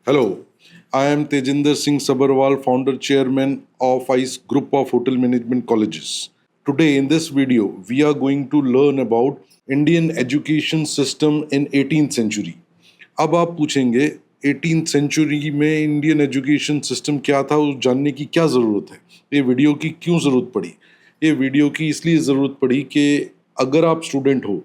Hello, I am Tejinder Singh Sabharwal, founder chairman of ICE Group of Hotel Management Colleges. Today in this video, we are going to learn about Indian education system in 18th century. अब आप पूछेंगे 18th century में Indian education system क्या था, उस जानने की क्या ज़रूरत है, ये वीडियो की क्यों ज़रूरत पड़ी। ये वीडियो की इसलिए ज़रूरत पड़ी कि अगर आप स्टूडेंट हो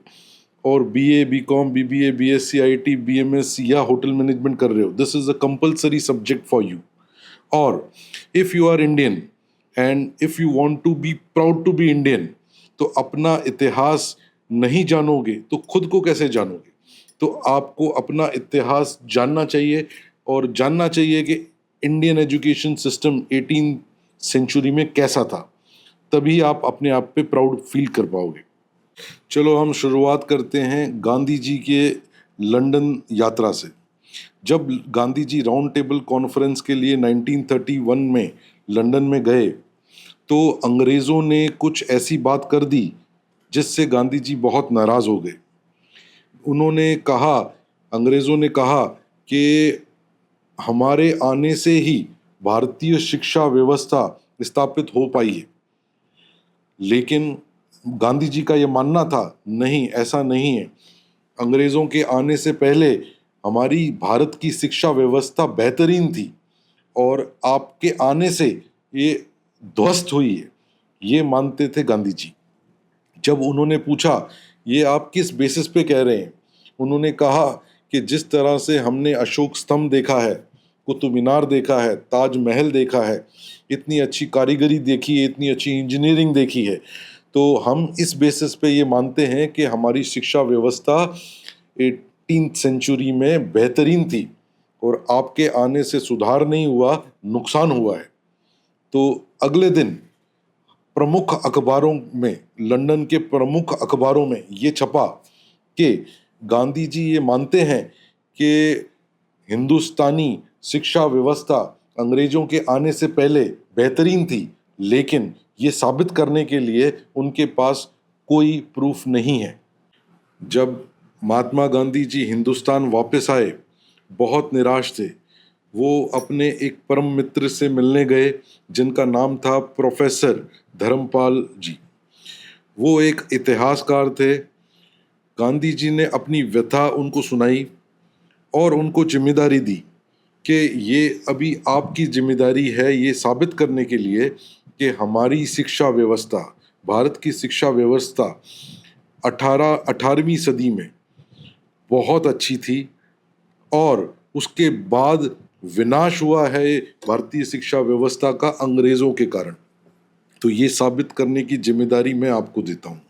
और BA, BCom, BBA, BSc, IT, BMS या होटल मैनेजमेंट कर रहे हो, this is a compulsory subject for you. और if you are Indian and if you want to be proud to be Indian, तो अपना इतिहास नहीं जानोगे तो खुद को कैसे जानोगे। तो आपको अपना इतिहास जानना चाहिए और जानना चाहिए कि इंडियन एजुकेशन सिस्टम 18 सेंचुरी में कैसा था, तभी आप अपने आप पे प्राउड फील कर पाओगे। चलो हम शुरुआत करते हैं गांधी जी के लंदन यात्रा से। जब Gandhi ji round table conference के लिए 1931 में लंदन में गए तो अंग्रेज़ों ने कुछ ऐसी बात कर दी जिससे गांधी जी बहुत नाराज़ हो गए। उन्होंने कहा, अंग्रेज़ों ने कहा कि हमारे आने से ही भारतीय शिक्षा व्यवस्था स्थापित हो पाई है। लेकिन गांधी जी का ये मानना था, नहीं, ऐसा नहीं है। अंग्रेज़ों के आने से पहले हमारी भारत की शिक्षा व्यवस्था बेहतरीन थी और आपके आने से ये ध्वस्त हुई है, ये मानते थे गांधी जी। जब उन्होंने पूछा, ये आप किस बेसिस पे कह रहे हैं, उन्होंने कहा कि जिस तरह से हमने अशोक स्तंभ देखा है, कुतुब मीनार देखा है, ताजमहल देखा है, इतनी अच्छी कारीगरी देखी है, इतनी अच्छी इंजीनियरिंग देखी है, तो हम इस बेसिस पे ये मानते हैं कि हमारी शिक्षा व्यवस्था 18th सेंचुरी में बेहतरीन थी और आपके आने से सुधार नहीं हुआ, नुकसान हुआ है। तो अगले दिन प्रमुख अखबारों में, लंदन के प्रमुख अखबारों में ये छपा कि गांधी जी ये मानते हैं कि हिंदुस्तानी शिक्षा व्यवस्था अंग्रेजों के आने से पहले बेहतरीन थी, लेकिन ये साबित करने के लिए उनके पास कोई प्रूफ नहीं है। जब महात्मा गांधी जी हिंदुस्तान वापस आए, बहुत निराश थे। वो अपने एक परम मित्र से मिलने गए जिनका नाम था प्रोफेसर धर्मपाल जी। वो एक इतिहासकार थे। गांधी जी ने अपनी व्यथा उनको सुनाई और उनको जिम्मेदारी दी कि ये अभी आपकी जिम्मेदारी है ये साबित करने के लिए कि हमारी शिक्षा व्यवस्था, भारत की शिक्षा व्यवस्था 18वीं सदी में बहुत अच्छी थी और उसके बाद विनाश हुआ है भारतीय शिक्षा व्यवस्था का अंग्रेज़ों के कारण। तो ये साबित करने की जिम्मेदारी मैं आपको देता हूँ।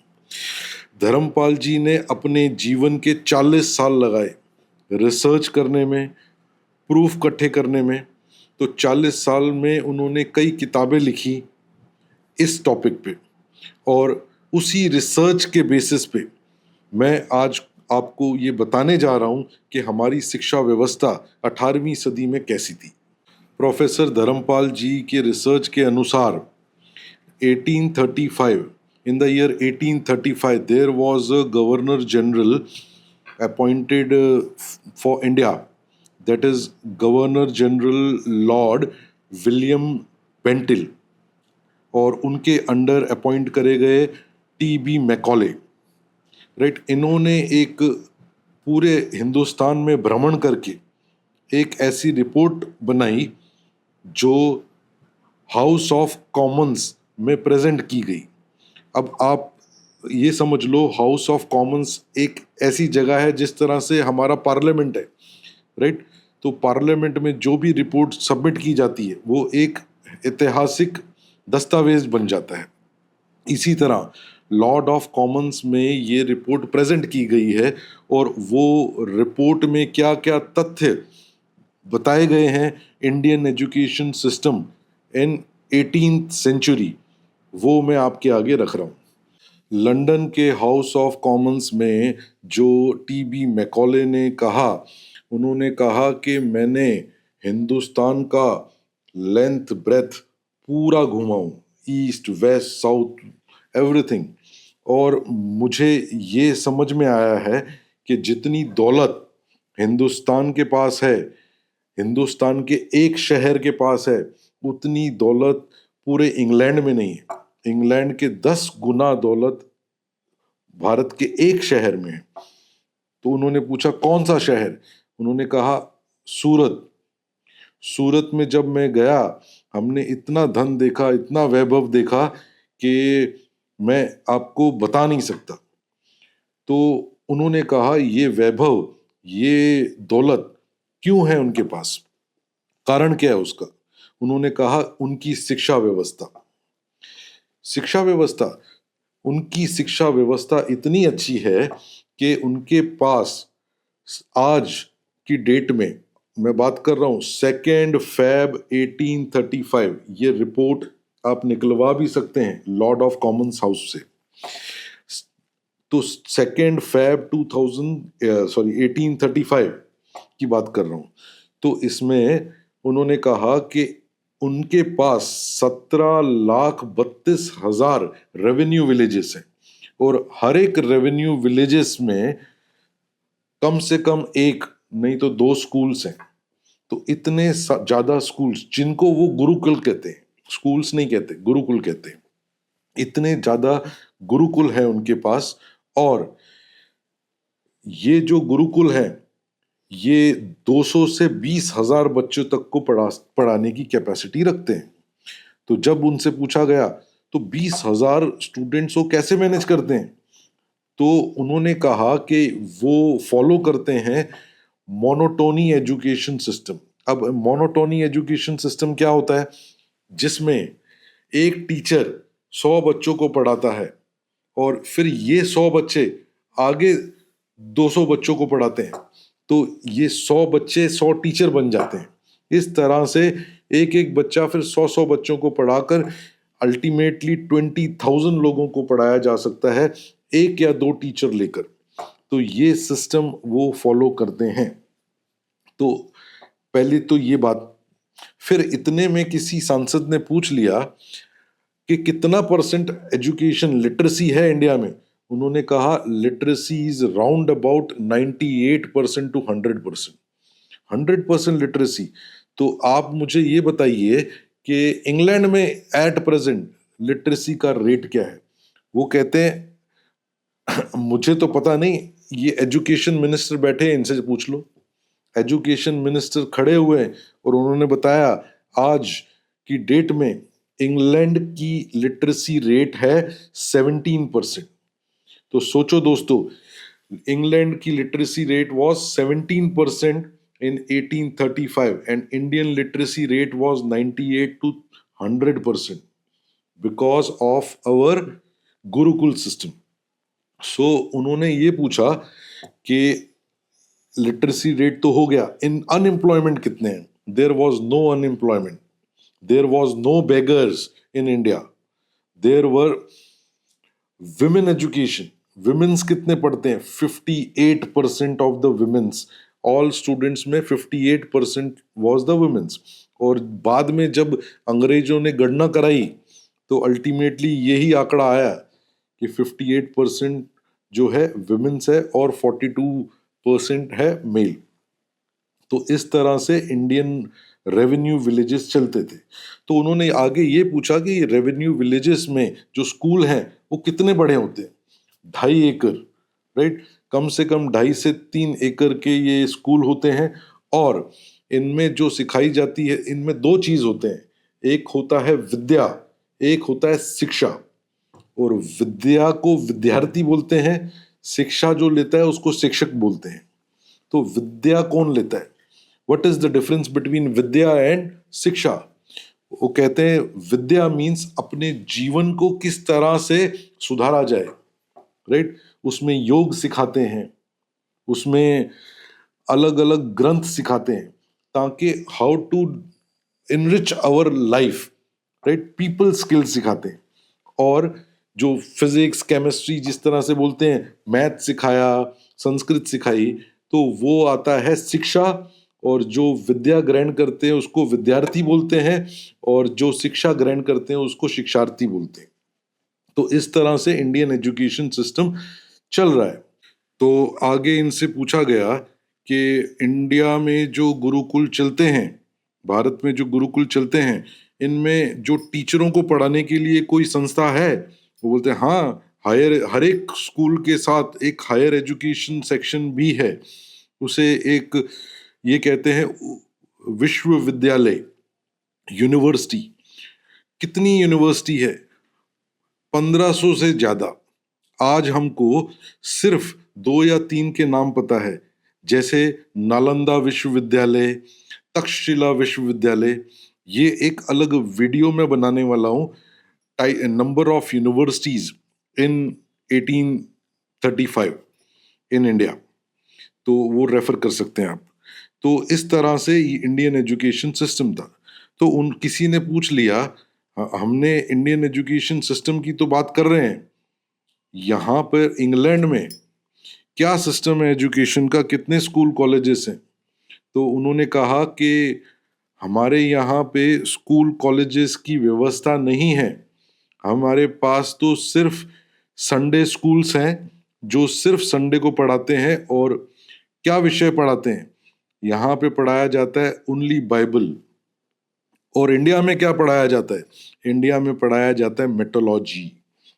धर्मपाल जी ने अपने जीवन के 40 साल लगाए रिसर्च करने में, प्रूफ इकट्ठे करने में। तो 40 साल में उन्होंने कई किताबें लिखी इस टॉपिक पे और उसी रिसर्च के बेसिस पे मैं आज आपको ये बताने जा रहा हूँ कि हमारी शिक्षा व्यवस्था 18वीं सदी में कैसी थी। प्रोफेसर धर्मपाल जी के रिसर्च के अनुसार 1835, in the year 1835, there was a governor general appointed for India, that is Governor General Lord William Bentinck, और उनके अंडर अपॉइंट करे गए टी.बी. मैकॉले। राइट, इन्होंने एक पूरे हिंदुस्तान में भ्रमण करके एक ऐसी रिपोर्ट बनाई जो हाउस ऑफ कॉमन्स में प्रेजेंट की गई। अब आप ये समझ लो, हाउस ऑफ कॉमन्स एक ऐसी जगह है जिस तरह से हमारा पार्लियामेंट है, राइट। तो पार्लियामेंट में जो भी रिपोर्ट सबमिट की जाती है वो एक ऐतिहासिक दस्तावेज बन जाता है। इसी तरह लॉर्ड ऑफ कॉमन्स में ये रिपोर्ट प्रेजेंट की गई है और वो रिपोर्ट में क्या क्या तथ्य बताए गए हैं Indian education system in 18th century, वो मैं आपके आगे रख रहा हूँ। लंदन के हाउस ऑफ कॉमन्स में जो टी.बी. मैकॉले ने कहा, उन्होंने कहा कि मैंने हिंदुस्तान का लेंथ ब्रेथ पूरा घूमा हूँ, ईस्ट वेस्ट साउथ एवरीथिंग, और मुझे ये समझ में आया है कि जितनी दौलत हिंदुस्तान के पास है, हिंदुस्तान के एक शहर के पास है उतनी दौलत पूरे इंग्लैंड में नहीं है। इंग्लैंड के 10 गुना दौलत भारत के एक शहर में है। तो उन्होंने पूछा कौन सा शहर? उन्होंने कहा सूरत। सूरत में जब मैं गया, हमने इतना धन देखा, इतना वैभव देखा कि मैं आपको बता नहीं सकता। तो उन्होंने कहा ये वैभव, ये दौलत क्यों है उनके पास, कारण क्या है उसका? उन्होंने कहा उनकी शिक्षा व्यवस्था। शिक्षा व्यवस्था, उनकी शिक्षा व्यवस्था इतनी अच्छी है कि उनके पास आज की डेट में, मैं बात कर रहा हूं 2 फरवरी 1835, ये रिपोर्ट आप निकलवा भी सकते हैं लॉर्ड ऑफ कॉमन्स हाउस से। तो 2 फरवरी 1835 की बात कर रहा हूं। तो इसमें उन्होंने कहा कि उनके पास 17,32,000 रेवेन्यू विलेजेस हैं और हर एक रेवेन्यू विलेजेस में कम से कम एक नहीं तो 2 स्कूल्स हैं। तो इतने ज्यादा स्कूल्स, जिनको वो गुरुकुल कहते हैं, स्कूल्स नहीं कहते, गुरुकुल कहते हैं, इतने ज्यादा गुरुकुल है उनके पास। और ये जो गुरुकुल है ये 200 से 20,000 बच्चों तक को पढ़ाने की कैपेसिटी रखते हैं। तो जब उनसे पूछा गया तो 20,000 स्टूडेंट्स को कैसे मैनेज करते हैं, तो उन्होंने कहा कि वो फॉलो करते हैं मोनोटोनी एजुकेशन सिस्टम। अब मोनोटोनी एजुकेशन सिस्टम क्या होता है? जिसमें एक टीचर 100 बच्चों को पढ़ाता है और फिर ये 100 बच्चे आगे 200 बच्चों को पढ़ाते हैं। तो ये 100 बच्चे 100 टीचर बन जाते हैं। इस तरह से एक एक बच्चा फिर 100 बच्चों को पढ़ाकर अल्टीमेटली 20,000 लोगों को पढ़ाया जा सकता है एक या 2 टीचर लेकर। तो ये सिस्टम वो फॉलो करते हैं। तो पहले तो ये बात, फिर इतने में किसी सांसद ने पूछ लिया कि कितना परसेंट एजुकेशन लिटरेसी है इंडिया में। उन्होंने कहा literacy is round about 98% to 100%। 100% literacy. तो आप मुझे ये बताइए कि इंग्लैंड में एट प्रेजेंट लिटरेसी का रेट क्या है? वो कहते हैं मुझे तो पता नहीं, ये एजुकेशन मिनिस्टर बैठे हैं, इनसे पूछ लो। एजुकेशन मिनिस्टर खड़े हुए हैं और उन्होंने बताया आज की डेट में इंग्लैंड की लिटरेसी रेट है 17%। तो सोचो दोस्तों, इंग्लैंड की literacy rate was 17% in 1835 and Indian literacy rate was 98 to 100% because of our gurukul system. So उन्होंने ये पूछा कि लिटरेसी रेट तो हो गया, इन अनएम्प्लॉयमेंट कितने हैं? There was no unemployment, there was no beggars in India, there were women education. Womens कितने पढ़ते हैं? 58% of the womens, all students में 58% वाज द विमेन्स। और बाद में जब अंग्रेजों ने गणना कराई तो अल्टीमेटली यही आंकड़ा आया कि 58% जो है विमेन्स है और 42% है मेल। तो इस तरह से इंडियन रेवेन्यू विलेजेस चलते थे। तो उन्होंने आगे ये पूछा कि रेवेन्यू विलेजेस में जो स्कूल हैं वो कितने बड़े होते हैं? 2.5 एकड़, राइट? कम से कम 2.5 से 3 एकड़ के ये स्कूल होते हैं। और इनमें जो सिखाई जाती है, इनमें 2 चीज होते हैं, एक होता है विद्या, एक होता है शिक्षा। और विद्या को विद्यार्थी बोलते हैं, शिक्षा जो लेता है उसको शिक्षक बोलते हैं। तो विद्या कौन लेता है? What is the difference between Vidya and शिक्षा? वो कहते हैं विद्या मीन्स अपने जीवन को किस तरह से सुधारा जाए, राइट? उसमें योग सिखाते हैं, उसमें अलग अलग ग्रंथ सिखाते हैं ताकि how to enrich our life, right? People skills सिखाते हैं। और जो फिजिक्स केमिस्ट्री जिस तरह से बोलते हैं, मैथ सिखाया, संस्कृत सिखाई, तो वो आता है शिक्षा। और जो विद्या ग्रहण करते हैं उसको विद्यार्थी बोलते हैं और जो शिक्षा ग्रहण करते हैं उसको शिक्षार्थी बोलते हैं। तो इस तरह से इंडियन एजुकेशन सिस्टम चल रहा है। तो आगे इनसे पूछा गया कि इंडिया में जो गुरुकुल चलते हैं, भारत में जो गुरुकुल चलते हैं, इनमें जो टीचरों को पढ़ाने के लिए कोई संस्था है? वो बोलते हैं हाँ, हर एक स्कूल के साथ एक हायर एजुकेशन सेक्शन भी है। उसे एक ये कहते हैं विश्वविद्यालय, यूनिवर्सिटी। कितनी यूनिवर्सिटी है? 1500 से ज्यादा। आज हमको सिर्फ 2 या 3 के नाम पता है, जैसे नालंदा विश्वविद्यालय, तक्षशिला विश्वविद्यालय। ये एक अलग वीडियो में बनाने वाला हूँ, number of universities in 1835 in India, तो वो रेफर कर सकते हैं आप। तो इस तरह से ये इंडियन एजुकेशन सिस्टम था। तो उन किसी ने पूछ लिया, हमने इंडियन एजुकेशन सिस्टम की तो बात कर रहे हैं, यहाँ पर इंग्लैंड में क्या सिस्टम है एजुकेशन का, कितने स्कूल कॉलेजेस हैं? तो उन्होंने कहा कि हमारे यहाँ पे स्कूल कॉलेजेस की व्यवस्था नहीं है। हमारे पास तो सिर्फ संडे स्कूल्स हैं जो सिर्फ संडे को पढ़ाते हैं। और क्या विषय पढ़ाते हैं? यहाँ पे पढ़ाया जाता है ओनली बाइबल। और इंडिया में क्या पढ़ाया जाता है? इंडिया में पढ़ाया जाता है मेटोलॉजी,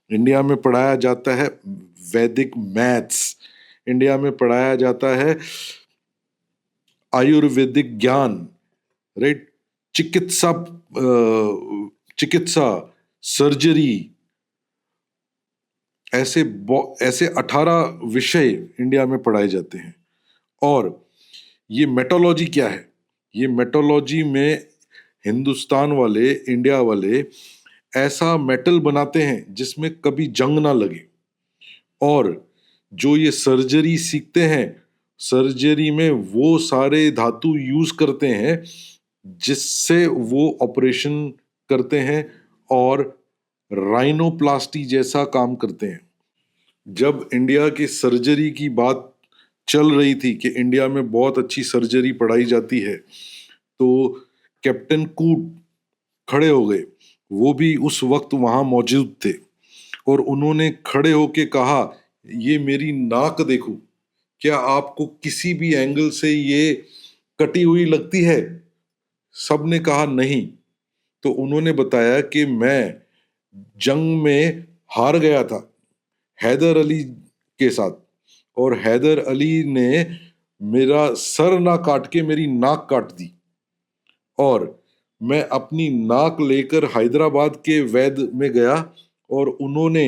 इंडिया में पढ़ाया जाता है वैदिक मैथ्स, इंडिया में पढ़ाया जाता है आयुर्वेदिक ज्ञान, राइट, चिकित्सा, चिकित्सा, सर्जरी, ऐसे ऐसे 18 विषय इंडिया में पढ़ाए जाते हैं। और ये मेटोलॉजी क्या है? ये मेटोलॉजी में हिंदुस्तान वाले, इंडिया वाले ऐसा मेटल बनाते हैं जिसमें कभी जंग ना लगे। और जो ये सर्जरी सीखते हैं, सर्जरी में वो सारे धातु यूज करते हैं जिससे वो ऑपरेशन करते हैं और राइनोप्लास्टी जैसा काम करते हैं। जब इंडिया की सर्जरी की बात चल रही थी कि इंडिया में बहुत अच्छी सर्जरी पढ़ाई जाती है, तो कैप्टन कूट खड़े हो गए। वो भी उस वक्त वहां मौजूद थे और उन्होंने खड़े होके कहा, ये मेरी नाक देखो, क्या आपको किसी भी एंगल से ये कटी हुई लगती है? सबने कहा नहीं। तो उन्होंने बताया कि मैं जंग में हार गया था हैदर अली के साथ, और हैदर अली ने मेरा सर ना काट के मेरी नाक काट दी, और मैं अपनी नाक लेकर हैदराबाद के वैद्य में गया और उन्होंने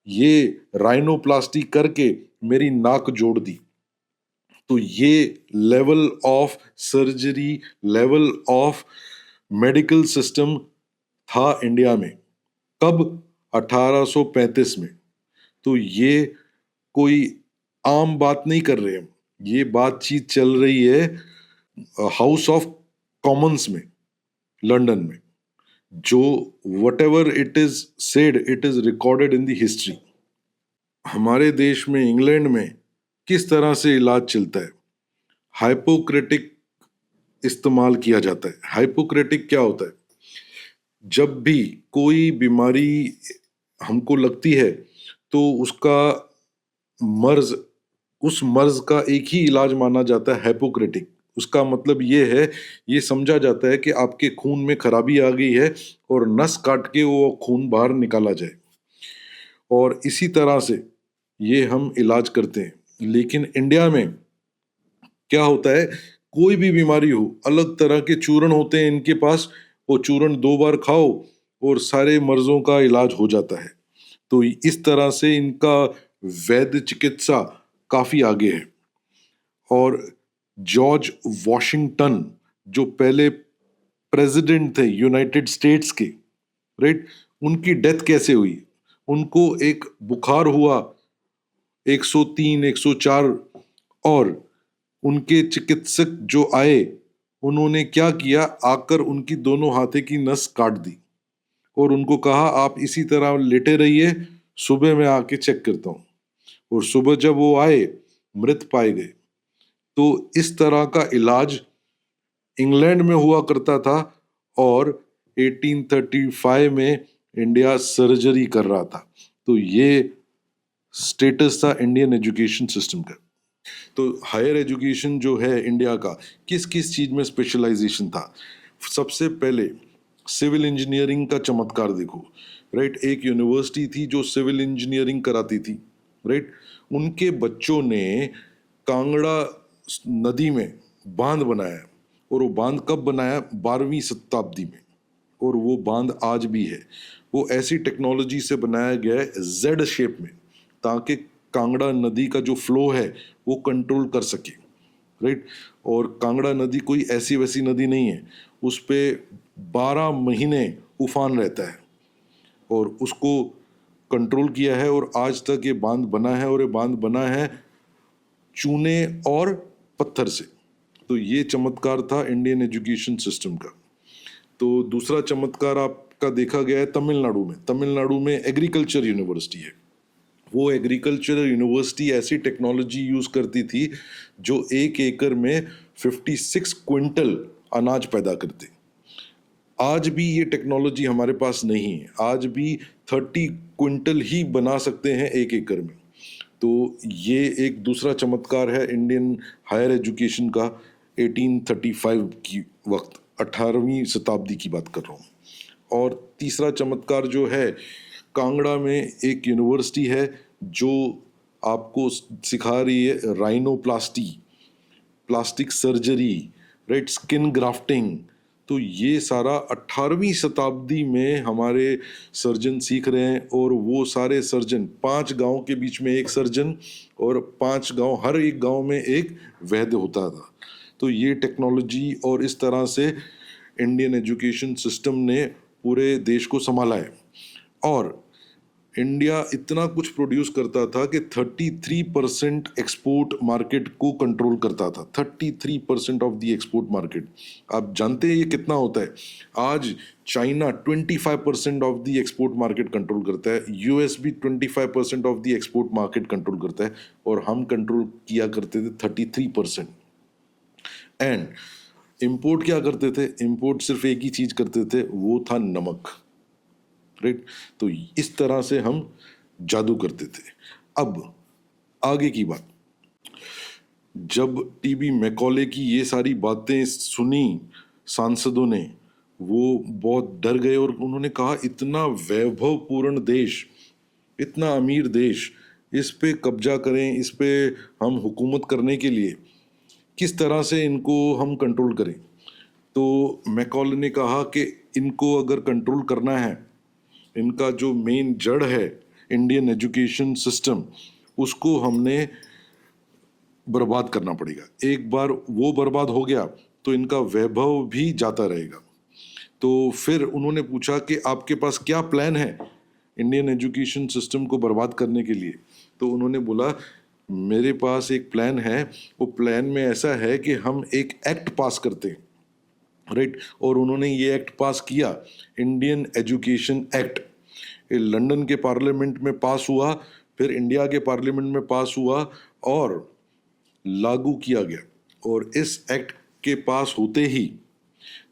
ये राइनोप्लास्टी करके मेरी नाक जोड़ दी। तो ये level of surgery, level of medical system था इंडिया में। कब? 1835 में। तो ये कोई आम बात नहीं कर रहे हम, ये बातचीत चल रही है हाउस ऑफ कॉमन्स में, लंदन में, जो what ever it is said, it is recorded in the history. हमारे देश में, इंग्लैंड में किस तरह से इलाज चलता है? हाइपोक्रेटिक इस्तेमाल किया जाता है। हाइपोक्रेटिक क्या होता है? जब भी कोई बीमारी हमको लगती है तो उसका मर्ज, उस मर्ज का एक ही इलाज माना जाता है, हाइपोक्रेटिक। उसका मतलब ये है, ये समझा जाता है कि आपके खून में खराबी आ गई है और नस काट के वो खून बाहर निकाला जाए, और इसी तरह से ये हम इलाज करते हैं। लेकिन इंडिया में क्या होता है, कोई भी बीमारी हो, अलग तरह के चूर्ण होते हैं इनके पास, वो चूर्ण 2 बार खाओ और सारे मर्जों का इलाज हो जाता है। तो इस तरह से इनका वैद्य चिकित्सा काफी आगे है। और जॉर्ज वॉशिंगटन, जो पहले प्रेसिडेंट थे यूनाइटेड स्टेट्स के, राइट, उनकी डेथ कैसे हुई? उनको एक बुखार हुआ 103, 104, और उनके चिकित्सक जो आए, उन्होंने क्या किया, आकर उनकी दोनों हाथे की नस काट दी और उनको कहा आप इसी तरह लेटे रहिए, सुबह मैं आके चेक करता हूँ। और सुबह जब वो आए, मृत पाए गए। तो इस तरह का इलाज इंग्लैंड में हुआ करता था, और 1835 में इंडिया सर्जरी कर रहा था। तो ये स्टेटस था इंडियन एजुकेशन सिस्टम का। तो हायर एजुकेशन जो है इंडिया का, किस किस चीज़ में स्पेशलाइजेशन था? सबसे पहले सिविल इंजीनियरिंग का चमत्कार देखो, राइट। एक यूनिवर्सिटी थी जो सिविल इंजीनियरिंग कराती थी, राइट। उनके बच्चों ने कांगड़ा नदी में बांध बनाया, और वो बांध कब बनाया? 12वीं शताब्दी में, और वो बांध आज भी है। वो ऐसी टेक्नोलॉजी से बनाया गया है जेड शेप में, ताकि कांगड़ा नदी का जो फ्लो है वो कंट्रोल कर सके, राइट। और कांगड़ा नदी कोई ऐसी वैसी नदी नहीं है, उस पे 12 महीने उफान रहता है, और उसको कंट्रोल किया है, और आज तक ये बांध बना है, और ये बांध बना है चूने और पत्थर से। तो ये चमत्कार था इंडियन एजुकेशन सिस्टम का। तो दूसरा चमत्कार आपका देखा गया है तमिलनाडु में। तमिलनाडु में एग्रीकल्चर यूनिवर्सिटी है। वो एग्रीकल्चर यूनिवर्सिटी ऐसी टेक्नोलॉजी यूज करती थी जो 1 एकड़ में 56 क्विंटल अनाज पैदा करते। आज भी ये टेक्नोलॉजी हमारे पास नहीं है, आज भी 30 क्विंटल ही बना सकते हैं 1 एकड़ में। तो ये एक दूसरा चमत्कार है इंडियन हायर एजुकेशन का, 1835 की वक्त, 18वीं शताब्दी की बात कर रहा हूँ। और तीसरा चमत्कार जो है, कांगड़ा में एक यूनिवर्सिटी है जो आपको सिखा रही है rhinoplasty, plastic surgery, right, skin grafting. तो ये सारा 18वीं शताब्दी में हमारे सर्जन सीख रहे हैं, और वो सारे सर्जन, 5 गांव के बीच में एक सर्जन, और 5 गांव, हर एक गांव में एक वैद्य होता था। तो ये टेक्नोलॉजी, और इस तरह से इंडियन एजुकेशन सिस्टम ने पूरे देश को संभाला है। और इंडिया इतना कुछ प्रोड्यूस करता था कि 33% एक्सपोर्ट मार्केट को कंट्रोल करता था। 33% ऑफ द एक्सपोर्ट मार्केट। आप जानते हैं ये कितना होता है? आज China 25% of the export market control करता है, यूएस भी 25% of the export market control करता है, और हम कंट्रोल किया करते थे 33%। एंड इंपोर्ट क्या करते थे? इंपोर्ट सिर्फ एक ही चीज करते थे, वो था नमक, राइट। तो इस तरह से हम जादू करते थे। अब आगे की बात, जब टीबी मैकॉले की ये सारी बातें सुनी सांसदों ने, वो बहुत डर गए, और उन्होंने कहा इतना वैभवपूर्ण देश, इतना अमीर देश, इस पे कब्जा करें, इस पे हम हुकूमत करने के लिए किस तरह से इनको हम कंट्रोल करें। तो मैकॉले ने कहा कि इनको अगर कंट्रोल करना है, इनका जो मेन जड़ है इंडियन एजुकेशन सिस्टम, उसको हमने बर्बाद करना पड़ेगा। एक बार वो बर्बाद हो गया तो इनका वैभव भी जाता रहेगा। तो फिर उन्होंने पूछा कि आपके पास क्या प्लान है इंडियन एजुकेशन सिस्टम को बर्बाद करने के लिए? तो उन्होंने बोला मेरे पास एक प्लान है। वो प्लान में ऐसा है कि हम एक एक्ट पास करते हैं, राइट। और उन्होंने ये एक्ट पास किया, इंडियन एजुकेशन एक्ट। ये लंदन के पार्लियामेंट में पास हुआ, फिर इंडिया के पार्लियामेंट में पास हुआ, और लागू किया गया। और इस एक्ट के पास होते ही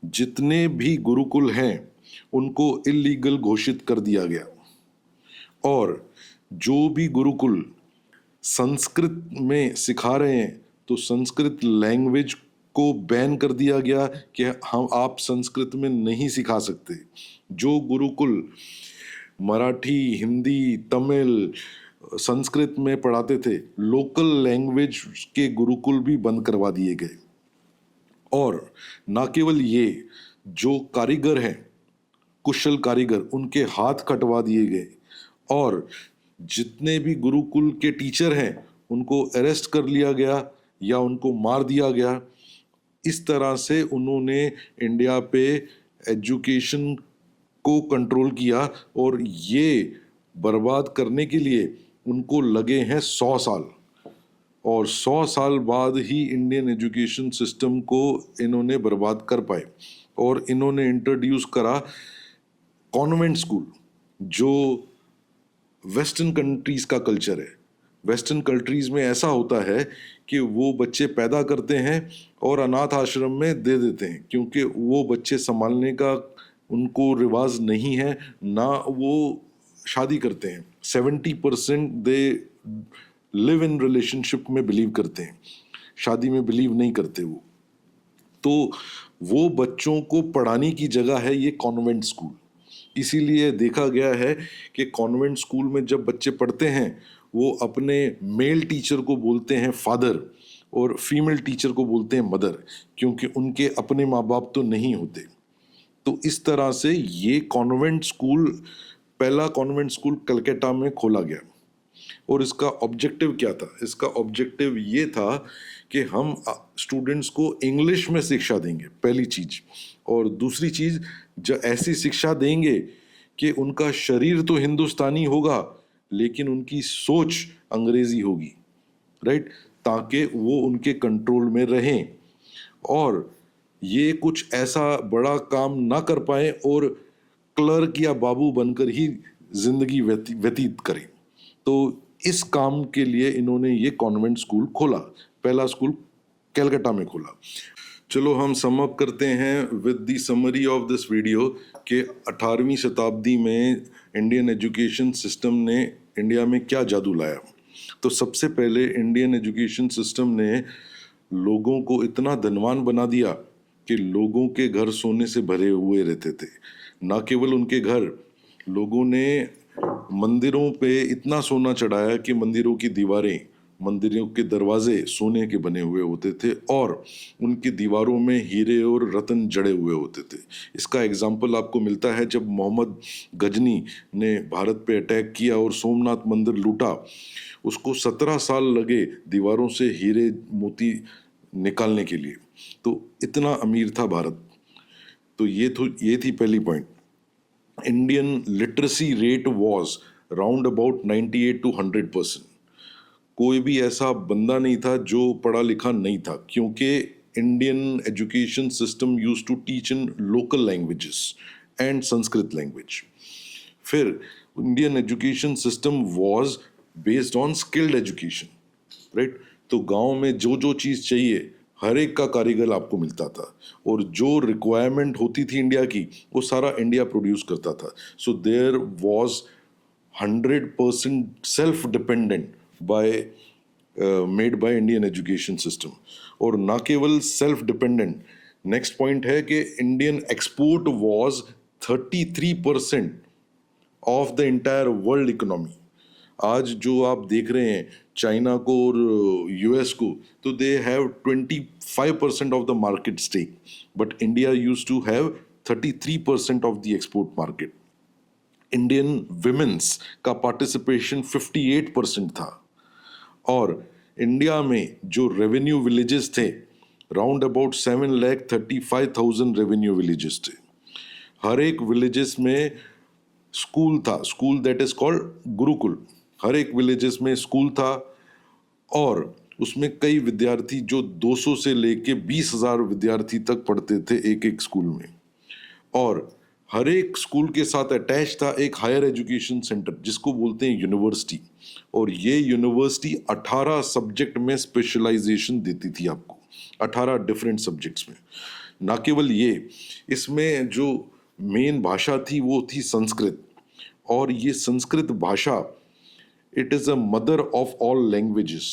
जितने भी गुरुकुल हैं उनको इलीगल घोषित कर दिया गया, और जो भी गुरुकुल संस्कृत में सिखा रहे हैं तो संस्कृत लैंग्वेज को बैन कर दिया गया कि हम आप संस्कृत में नहीं सिखा सकते। जो गुरुकुल मराठी, हिंदी, तमिल, संस्कृत में पढ़ाते थे, लोकल लैंग्वेज के गुरुकुल भी बंद करवा दिए गए। और ना केवल ये, जो कारीगर हैं, कुशल कारीगर, उनके हाथ कटवा दिए गए, और जितने भी गुरुकुल के टीचर हैं उनको अरेस्ट कर लिया गया या उनको मार दिया गया। इस तरह से उन्होंने इंडिया पे एजुकेशन को कंट्रोल किया, और ये बर्बाद करने के लिए उनको लगे हैं 100 साल। और 100 साल बाद ही इंडियन एजुकेशन सिस्टम को इन्होंने बर्बाद कर पाए। और इन्होंने इंट्रोड्यूस करा कॉन्वेंट स्कूल, जो वेस्टर्न कंट्रीज का कल्चर है। वेस्टर्न कंट्रीज में ऐसा होता है कि वो बच्चे पैदा करते हैं और अनाथ आश्रम में दे देते हैं, क्योंकि वो बच्चे संभालने का उनको रिवाज नहीं है, ना वो शादी करते हैं। 70% दे लिव इन रिलेशनशिप में बिलीव करते हैं, शादी में बिलीव नहीं करते वो। तो वो बच्चों को पढ़ाने की जगह है ये कॉन्वेंट स्कूल। इसीलिए देखा गया है कि कॉन्वेंट स्कूल में जब बच्चे पढ़ते हैं वो अपने मेल टीचर को बोलते हैं फादर और फीमेल टीचर को बोलते हैं मदर, क्योंकि उनके अपने माँ बाप तो नहीं होते। तो इस तरह से ये कॉन्वेंट स्कूल, पहला कॉन्वेंट स्कूल कलकत्ता में खोला गया। और इसका ऑब्जेक्टिव क्या था? इसका ऑब्जेक्टिव ये था कि हम स्टूडेंट्स को इंग्लिश में शिक्षा देंगे, पहली चीज। और दूसरी चीज, जो ऐसी शिक्षा देंगे कि उनका शरीर तो हिंदुस्तानी होगा लेकिन उनकी सोच अंग्रेजी होगी, राइट, ताकि वो उनके कंट्रोल में रहें और ये कुछ ऐसा बड़ा काम ना कर पाए और क्लर्क या बाबू बनकर ही जिंदगी व्यतीत करें। तो इस काम के लिए इन्होंने ये कॉन्वेंट स्कूल खोला, पहला स्कूल कलकत्ता में खोला। चलो हम सम अप करते हैं with the summary of this video कि 18वीं शताब्दी में इंडियन एजुकेशन सिस्टम ने इंडिया में क्या जादू लाया। तो सबसे पहले इंडियन एजुकेशन सिस्टम ने लोगों को इतना धनवान बना दिया कि लोगों के घर सोने से भरे हुए रहते थे। ना केवल उनके घर, लोगों ने मंदिरों पे इतना सोना चढ़ाया कि मंदिरों की दीवारें, मंदिरों के दरवाजे सोने के बने हुए होते थे और उनकी दीवारों में हीरे और रत्न जड़े हुए होते थे। इसका एग्जाम्पल आपको मिलता है जब मोहम्मद गजनी ने भारत पे अटैक किया और सोमनाथ मंदिर लूटा। उसको 17 साल लगे दीवारों से हीरे मोती निकालने के लिए। तो इतना अमीर था भारत। तो ये थी पहली point. Indian literacy rate was round about 98 to 100%। कोई भी ऐसा बंदा नहीं था जो पढ़ा लिखा नहीं था, क्योंकि Indian education system used to teach in local languages and Sanskrit language. फिर Indian education system was based on skilled education, right. तो गांव में जो जो चीज़ चाहिए हर एक का कारीगर आपको मिलता था और जो रिक्वायरमेंट होती थी इंडिया की वो सारा इंडिया प्रोड्यूस करता था। So there was 100% self dependent made by Indian education system. और ना केवल सेल्फ डिपेंडेंट, नेक्स्ट पॉइंट है कि Indian export was 33% of the entire world economy. आज जो आप देख रहे हैं चाइना को और यूएस को, तो they have 25% of the market stake, but India used to have 33% of the export market. Indian women's का पार्टिसिपेशन 58% था। और इंडिया में जो रेवेन्यू विलेजेस थे, राउंड अबाउट 7,35,000 रेवेन्यू विलेजेस थे। हर एक विलेजेस में स्कूल था, school that is called gurukul. हर एक विलेजेस में स्कूल था और उसमें कई विद्यार्थी, जो 200 से लेके 20,000 विद्यार्थी तक पढ़ते थे एक एक स्कूल में। और हर एक स्कूल के साथ अटैच था एक हायर एजुकेशन सेंटर जिसको बोलते हैं यूनिवर्सिटी। और ये यूनिवर्सिटी 18 सब्जेक्ट में स्पेशलाइजेशन देती थी आपको, 18 डिफरेंट सब्जेक्ट्स में। ना केवल ये, इसमें जो मेन भाषा थी वो थी संस्कृत। और ये संस्कृत भाषा, it is a mother of all languages.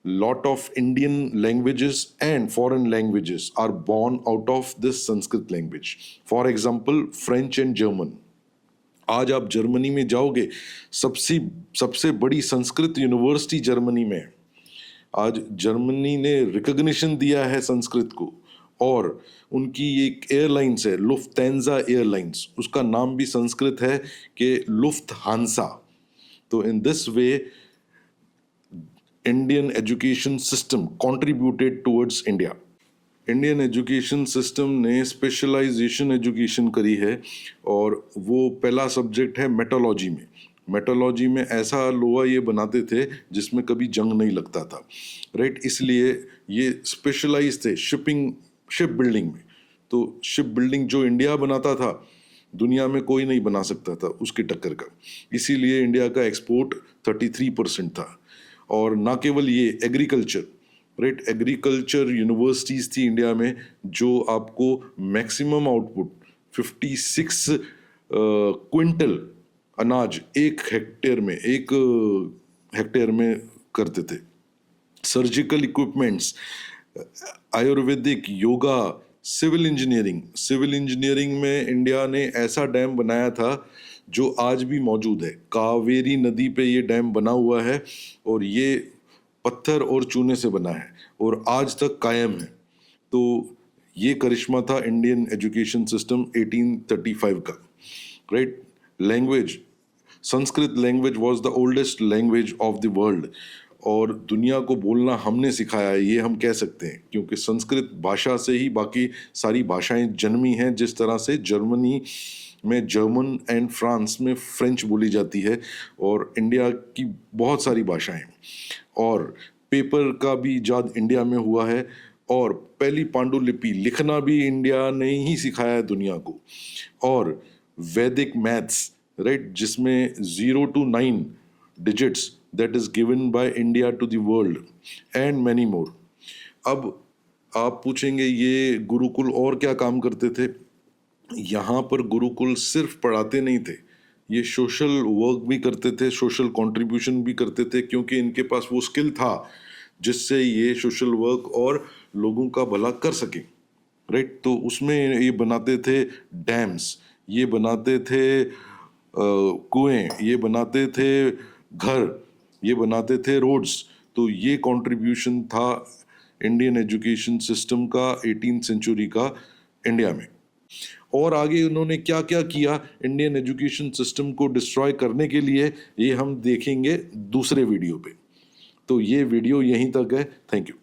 Lot of Indian languages and foreign languages are born out of this Sanskrit language. For example, French and German. आज आप जर्मनी में जाओगे, सबसे बड़ी संस्कृत यूनिवर्सिटी जर्मनी में है। आज जर्मनी ने रिकॉग्निशन दिया है संस्कृत को। और उनकी एक एयरलाइंस है लुफ्थैंजा एयरलाइंस, उसका नाम भी संस्कृत है कि लुफ्थहांसा। तो in this way Indian education system contributed towards India. Indian education system ने स्पेशलाइजेशन एजुकेशन करी है और वो पहला सब्जेक्ट है मेटोलॉजी में। मेटोलॉजी में ऐसा लोहा ये बनाते थे जिसमें कभी जंग नहीं लगता था, राइट। इसलिए ये स्पेशलाइज थे शिप बिल्डिंग में। तो शिप बिल्डिंग जो इंडिया बनाता था, दुनिया में कोई नहीं बना सकता था उसकी टक्कर का। इसीलिए इंडिया का एक्सपोर्ट 33% था। और ना केवल ये, एग्रीकल्चर, राइट, एग्रीकल्चर यूनिवर्सिटीज़ थी इंडिया में जो आपको मैक्सिमम आउटपुट 56 क्विंटल अनाज एक हेक्टेयर में करते थे। Surgical equipments, Ayurvedic, yoga, civil engineering में इंडिया ने ऐसा डैम बनाया था जो आज भी मौजूद है। कावेरी नदी पे ये डैम बना हुआ है और ये पत्थर और चूने से बना है और आज तक कायम है। तो ये करिश्मा था इंडियन एजुकेशन सिस्टम 1835 का, right. Language, Sanskrit language was the oldest language of the world, और दुनिया को बोलना हमने सिखाया है, ये हम कह सकते हैं, क्योंकि संस्कृत भाषा से ही बाकी सारी भाषाएं जन्मी हैं। जिस तरह से जर्मनी में जर्मन एंड फ्रांस में फ्रेंच बोली जाती है और इंडिया की बहुत सारी भाषाएं, और पेपर का भी इजाद इंडिया में हुआ है, और पहली पांडुलिपि लिखना भी इंडिया ने ही सिखाया है दुनिया को, और वैदिक मैथ्स, राइट, जिसमें 0 to 9 digits that is given by India to the world and many more. अब आप पूछेंगे ये गुरुकुल और क्या काम करते थे? यहाँ पर गुरुकुल सिर्फ पढ़ाते नहीं थे, ये सोशल वर्क भी करते थे, सोशल कंट्रीब्यूशन भी करते थे, क्योंकि इनके पास वो स्किल था जिससे ये सोशल वर्क और लोगों का भला कर सके, राइट। तो उसमें ये बनाते थे डैम्स, ये बनाते थे कुएं, ये बनाते थे घर, ये बनाते थे रोड्स। तो ये कंट्रीब्यूशन था इंडियन एजुकेशन सिस्टम का 18th सेंचुरी का इंडिया में। और आगे उन्होंने क्या क्या किया इंडियन एजुकेशन सिस्टम को डिस्ट्रॉय करने के लिए, ये हम देखेंगे दूसरे वीडियो पे। तो ये वीडियो यहीं तक है। Thank you.